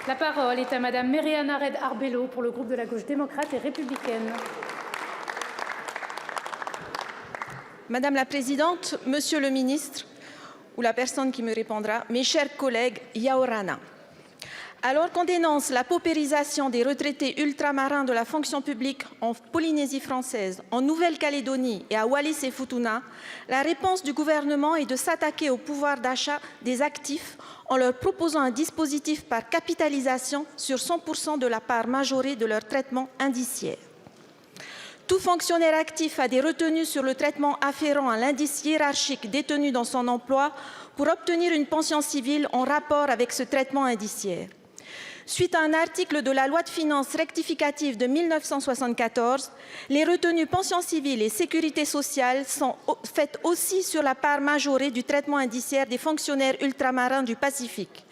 La parole est à Madame Mériana Red Arbello pour le groupe de la Gauche démocrate et républicaine. Madame la Présidente, Monsieur le Ministre, ou la personne qui me répondra, mes chers collègues, Yaorana. Alors qu'on dénonce la paupérisation des retraités ultramarins de la fonction publique en Polynésie française, en Nouvelle-Calédonie et à Wallis et Futuna, la réponse du gouvernement est de s'attaquer au pouvoir d'achat des actifs en leur proposant un dispositif par capitalisation sur 100% de la part majorée de leur traitement indiciaire. Tout fonctionnaire actif a des retenues sur le traitement afférent à l'indice hiérarchique détenu dans son emploi pour obtenir une pension civile en rapport avec ce traitement indiciaire. Suite à un article de la loi de finances rectificative de 1974, les retenues pension civile et sécurité sociale sont faites aussi sur la part majorée du traitement indiciaire des fonctionnaires ultramarins du Pacifique.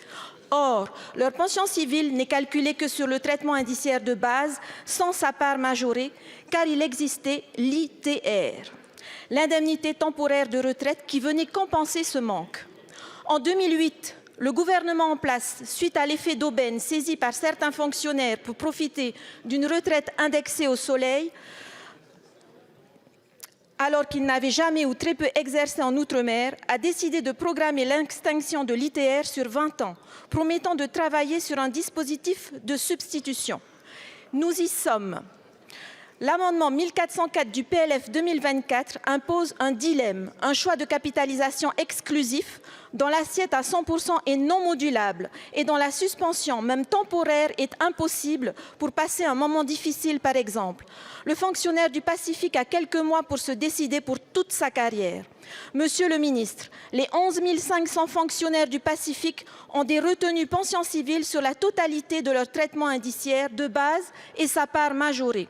Or, leur pension civile n'est calculée que sur le traitement indiciaire de base, sans sa part majorée, car il existait l'ITR, l'indemnité temporaire de retraite, qui venait compenser ce manque. En 2008, le gouvernement en place, suite à l'effet d'aubaine saisi par certains fonctionnaires pour profiter d'une retraite indexée au soleil, alors qu'ils n'avaient jamais ou très peu exercé en Outre-mer, a décidé de programmer l'extinction de l'ITR sur 20 ans, promettant de travailler sur un dispositif de substitution. Nous y sommes. L'amendement 1404 du PLF 2024 impose un dilemme, un choix de capitalisation exclusif dont l'assiette à 100% est non modulable et dont la suspension, même temporaire, est impossible pour passer un moment difficile, par exemple. Le fonctionnaire du Pacifique a quelques mois pour se décider pour toute sa carrière. Monsieur le ministre, les 11 500 fonctionnaires du Pacifique ont des retenues pension civile sur la totalité de leur traitement indiciaire de base et sa part majorée.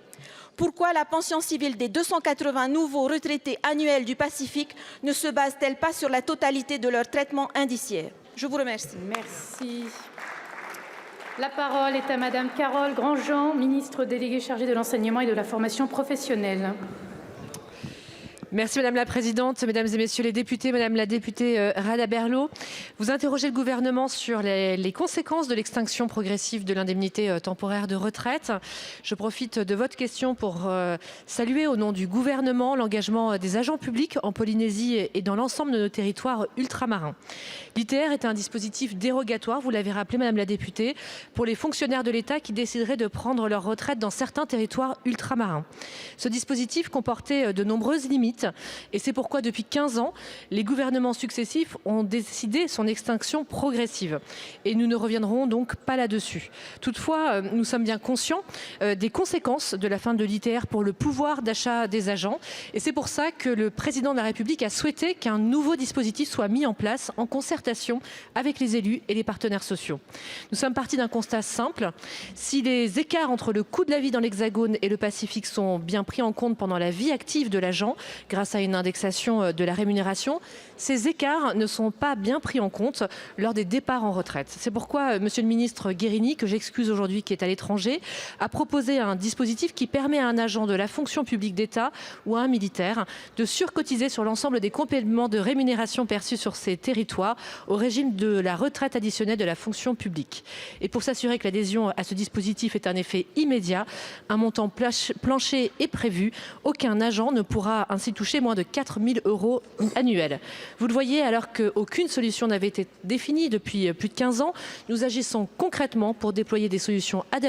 Pourquoi la pension civile des 280 nouveaux retraités annuels du Pacifique ne se base-t-elle pas sur la totalité de leur traitement indiciaire? Je vous remercie. Merci. La parole est à Madame Carole Grandjean, ministre déléguée chargée de l'enseignement et de la formation professionnelle. Merci Madame la Présidente, Mesdames et Messieurs les députés, Madame la députée Rada Berlo. Vous interrogez le gouvernement sur les conséquences de l'extinction progressive de l'indemnité temporaire de retraite. Je profite de votre question pour saluer au nom du gouvernement l'engagement des agents publics en Polynésie et dans l'ensemble de nos territoires ultramarins. L'ITR est un dispositif dérogatoire, vous l'avez rappelé Madame la députée, pour les fonctionnaires de l'État qui décideraient de prendre leur retraite dans certains territoires ultramarins. Ce dispositif comportait de nombreuses limites. Et c'est pourquoi, depuis 15 ans, les gouvernements successifs ont décidé son extinction progressive. Et nous ne reviendrons donc pas là-dessus. Toutefois, nous sommes bien conscients des conséquences de la fin de l'ITR pour le pouvoir d'achat des agents. Et c'est pour ça que le président de la République a souhaité qu'un nouveau dispositif soit mis en place en concertation avec les élus et les partenaires sociaux. Nous sommes partis d'un constat simple. Si les écarts entre le coût de la vie dans l'Hexagone et le Pacifique sont bien pris en compte pendant la vie active de l'agent, grâce à une indexation de la rémunération, ces écarts ne sont pas bien pris en compte lors des départs en retraite. C'est pourquoi Monsieur le ministre Guérini, que j'excuse aujourd'hui, qui est à l'étranger, a proposé un dispositif qui permet à un agent de la fonction publique d'État ou à un militaire de surcotiser sur l'ensemble des compléments de rémunération perçus sur ces territoires au régime de la retraite additionnelle de la fonction publique. Et pour s'assurer que l'adhésion à ce dispositif ait un effet immédiat, un montant plancher est prévu. Aucun agent ne pourra ainsi toucher moins de 4 000 € annuels. Vous le voyez, alors qu'aucune solution n'avait été définie depuis plus de 15 ans, nous agissons concrètement pour déployer des solutions adaptées